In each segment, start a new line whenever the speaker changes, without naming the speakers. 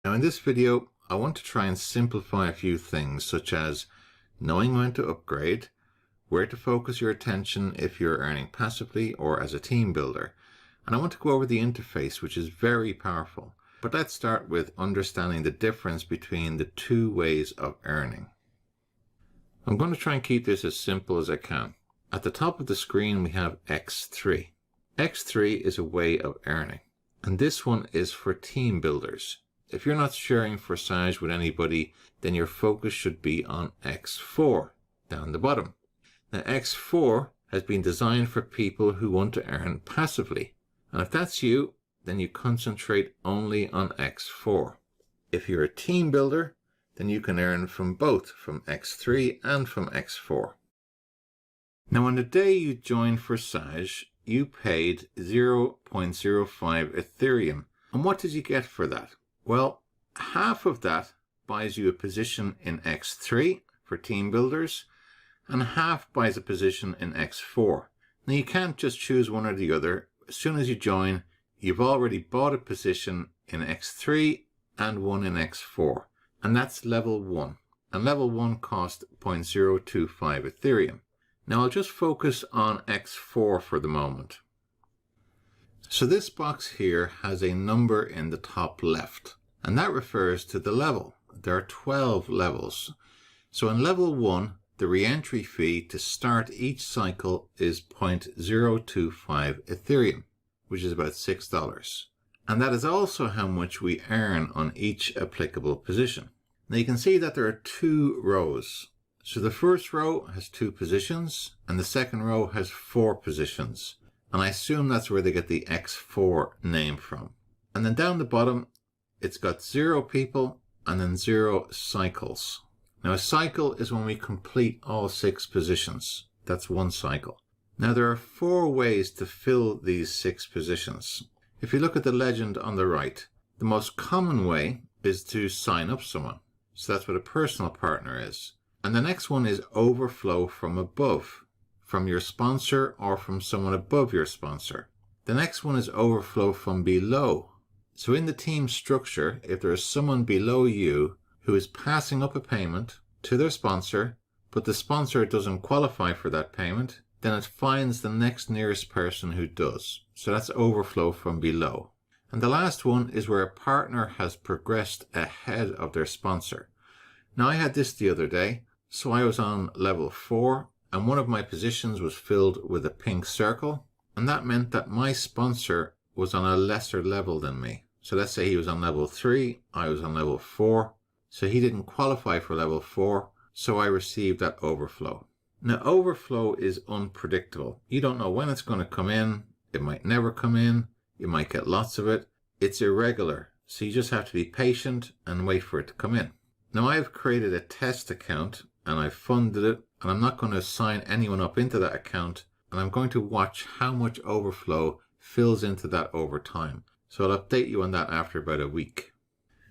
Now in this video, I want to try and simplify a few things, such as knowing when to upgrade, where to focus your attention if you're earning passively or as a team builder. And I want to go over the interface, which is very powerful. But let's start with understanding the difference between the two ways of earning. I'm going to try and keep this as simple as I can. At the top of the screen, we have X3. X3 is a way of earning, and this one is for team builders. If you're not sharing Forsage with anybody, then your focus should be on X4, down the bottom. Now X4 has been designed for people who want to earn passively. And if that's you, then you concentrate only on X4. If you're a team builder, then you can earn from both, from X3 and from X4. Now on the day you joined Forsage, you paid 0.05 Ethereum. And what did you get for that? Well, half of that buys you a position in X3 for team builders, and half buys a position in X4. Now you can't just choose one or the other. As soon as you join, you've already bought a position in X3 and one in X4. And that's level 1. And level 1 cost 0.025 Ethereum. Now I'll just focus on X4 for the moment. So this box here has a number in the top left, and that refers to the level. There are 12 levels. So in level 1, the re-entry fee to start each cycle is 0.025 Ethereum, which is about $6. And that is also how much we earn on each applicable position. Now you can see that there are two rows. So the first row has 2 positions, and the second row has 4 positions. And I assume that's where they get the X4 name from. And then down the bottom, it's got 0 people and then 0 cycles. Now a cycle is when we complete all 6 positions. That's one cycle. Now there are 4 ways to fill these 6 positions. If you look at the legend on the right, the most common way is to sign up someone. So that's what a personal partner is. And the next one is overflow from above, from your sponsor or from someone above your sponsor. The next one is overflow from below. So in the team structure, if there is someone below you who is passing up a payment to their sponsor, but the sponsor doesn't qualify for that payment, then it finds the next nearest person who does. So that's overflow from below. And the last one is where a partner has progressed ahead of their sponsor. Now I had this the other day. So I was on level 4, and one of my positions was filled with a pink circle, and that meant that my sponsor was on a lesser level than me. So let's say he was on level 3, I was on level 4, so he didn't qualify for level 4, so I received that overflow. Now overflow is unpredictable. You don't know when it's going to come in, it might never come in, you might get lots of it. It's irregular, so you just have to be patient and wait for it to come in. Now I've created a test account, and I've funded it, and I'm not going to sign anyone up into that account, and I'm going to watch how much overflow fills into that over time. So I'll update you on that after about a week.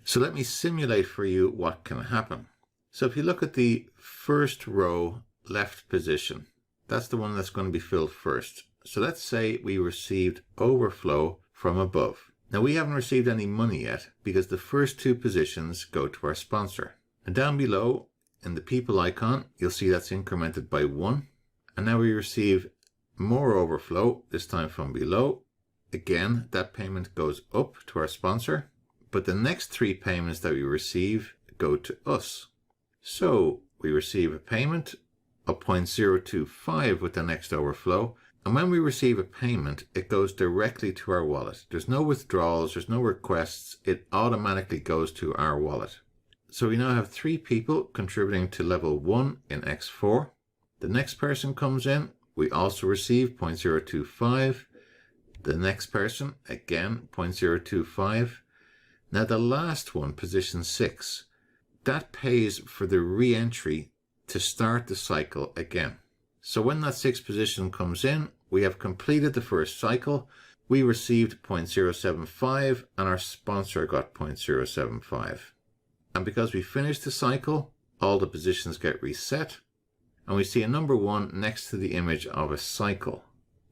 So let me simulate for you what can happen. So if you look at the first row left position, that's the one that's going to be filled first. So let's say we received overflow from above. Now we haven't received any money yet because the first 2 positions go to our sponsor. And down below, in the people icon, you'll see that's incremented by 1. And now we receive more overflow, this time from below. Again, that payment goes up to our sponsor. But the next 3 payments that we receive go to us. So we receive a payment of 0.025 with the next overflow. And when we receive a payment, it goes directly to our wallet. There's no withdrawals, there's no requests. It automatically goes to our wallet. So we now have 3 people contributing to level 1 in X4. The next person comes in, we also receive 0.025. The next person, again, 0.025. Now the last one, position 6, that pays for the re-entry to start the cycle again. So when that 6th position comes in, we have completed the first cycle. We received 0.075 and our sponsor got 0.075. And because we finished the cycle, all the positions get reset, and we see a number 1 next to the image of a cycle.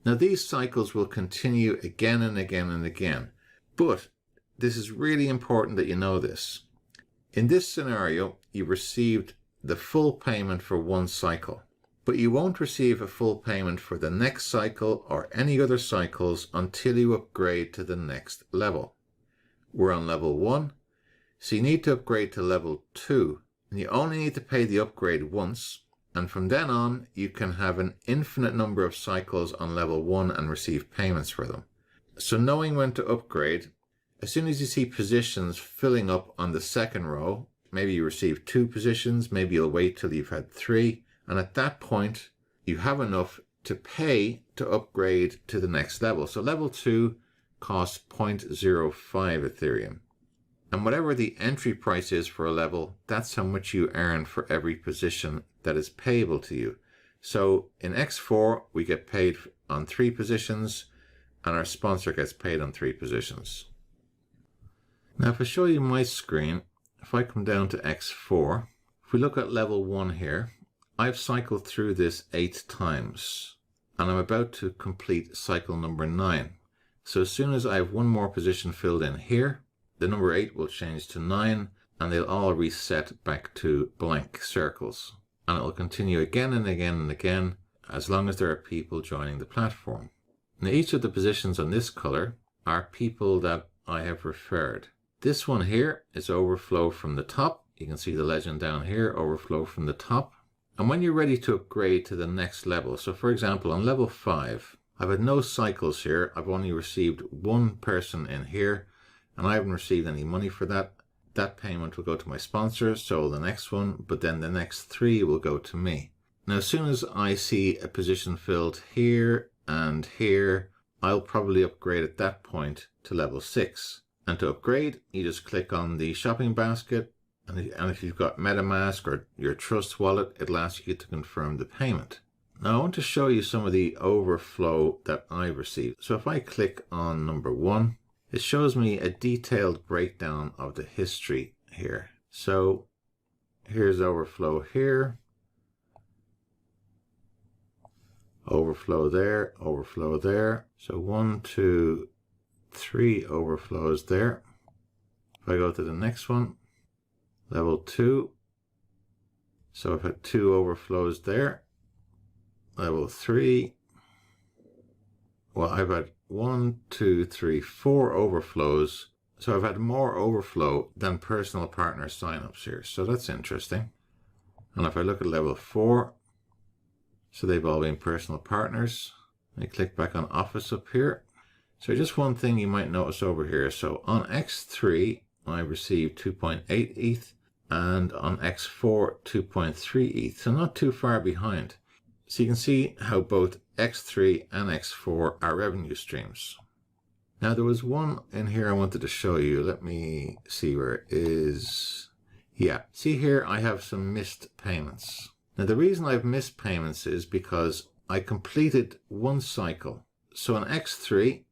Now these cycles will continue again and again and again, but this is really important that you know this. In this scenario, you received the full payment for one cycle, but you won't receive a full payment for the next cycle or any other cycles until you upgrade to the next level. We're on level 1, so you need to upgrade to level 2, and you only need to pay the upgrade once, and from then on you can have an infinite number of cycles on level 1 and receive payments for them. So knowing when to upgrade, as soon as you see positions filling up on the second row, maybe you receive 2 positions, maybe you'll wait till you've had 3, and at that point you have enough to pay to upgrade to the next level. So level 2 costs 0.05 Ethereum. And whatever the entry price is for a level, that's how much you earn for every position that is payable to you. So in X4, we get paid on 3 positions, and our sponsor gets paid on 3 positions. Now, if I show you my screen, if I come down to X4, if we look at level 1 here, I've cycled through this 8 times, and I'm about to complete cycle number 9. So as soon as I have one more position filled in here, the number 8 will change to 9, and they'll all reset back to blank circles. And it will continue again and again and again, as long as there are people joining the platform. Now, each of the positions on this color are people that I have referred. This one here is overflow from the top. You can see the legend down here, overflow from the top. And when you're ready to upgrade to the next level, so for example, on level 5, I've had no cycles here. I've only received 1 person in here, and I haven't received any money for that. That payment will go to my sponsor, so the next one, but then the next 3 will go to me. Now, as soon as I see a position filled here and here, I'll probably upgrade at that point to level 6. And to upgrade, you just click on the shopping basket, and if you've got MetaMask or your Trust wallet, it'll ask you to confirm the payment. Now, I want to show you some of the overflow that I received. So if I click on number 1, it shows me a detailed breakdown of the history here. So here's overflow here, overflow there, overflow there. So 1, 2, 3 overflows there. If I go to the next one, level 2. So I've had 2 overflows there. Level 3. Well, I've had 1, 2, 3, 4 overflows. So I've had more overflow than personal partner signups here. So that's interesting. And if I look at level 4, so they've all been personal partners. I click back on Office up here. So just one thing you might notice over here. So on X3, I received 2.8 ETH, and on X4, 2.3 ETH. So not too far behind. So you can see how both X3 and X4 are revenue streams. Now there was one in here I wanted to show you. Let me see where it is. Yeah, see here I have some missed payments. Now the reason I've missed payments is because I completed 1 cycle. So on X3,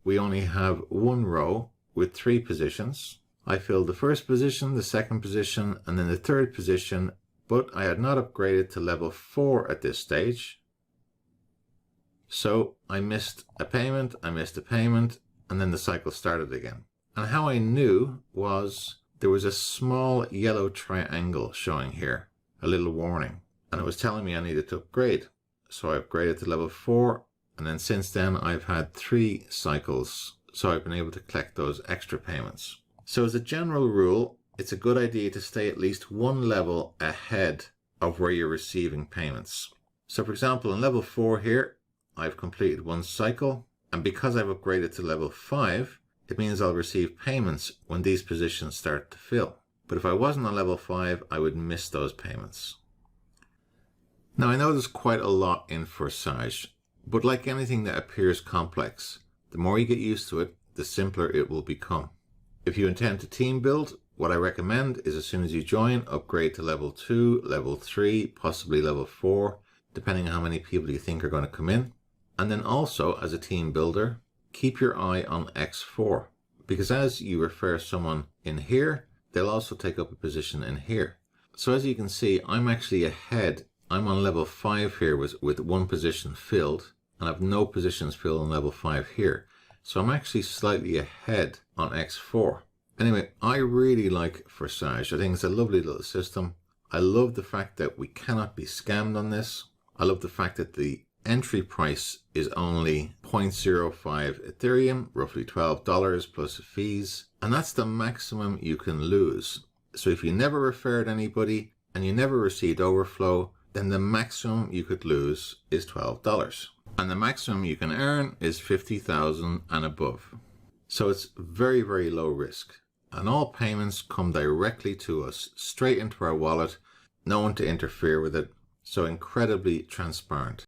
we only have 1 row with 3 positions. I filled the first position, the second position, and then the third position, but I had not upgraded to level 4 at this stage. So I missed a payment, and then the cycle started again. And how I knew was there was a small yellow triangle showing here, a little warning, and it was telling me I needed to upgrade. So I upgraded to level 4, and then since then I've had 3 cycles, so I've been able to collect those extra payments. So as a general rule, it's a good idea to stay at least 1 level ahead of where you're receiving payments. So for example, in level 4 here, I've completed 1 cycle, and because I've upgraded to level 5, it means I'll receive payments when these positions start to fill. But if I wasn't on level 5, I would miss those payments. Now I know there's quite a lot in Forsage, but like anything that appears complex, the more you get used to it, the simpler it will become. If you intend to team build, what I recommend is as soon as you join, upgrade to level 2, level 3, possibly level 4, depending on how many people you think are going to come in. And then also, as a team builder, keep your eye on X4, because as you refer someone in here, they'll also take up a position in here. So as you can see, I'm actually ahead. I'm on level 5 here with 1 position filled, and I've no positions filled on level 5 here. So I'm actually slightly ahead on X4. Anyway, I really like Forsage. I think it's a lovely little system. I love the fact that we cannot be scammed on this. I love the fact that the entry price is only 0.05 Ethereum, roughly $12 plus fees. And that's the maximum you can lose. So if you never referred anybody and you never received overflow, then the maximum you could lose is $12. And the maximum you can earn is 50,000 and above. So it's very, very low risk. And all payments come directly to us, straight into our wallet, no one to interfere with it. So incredibly transparent.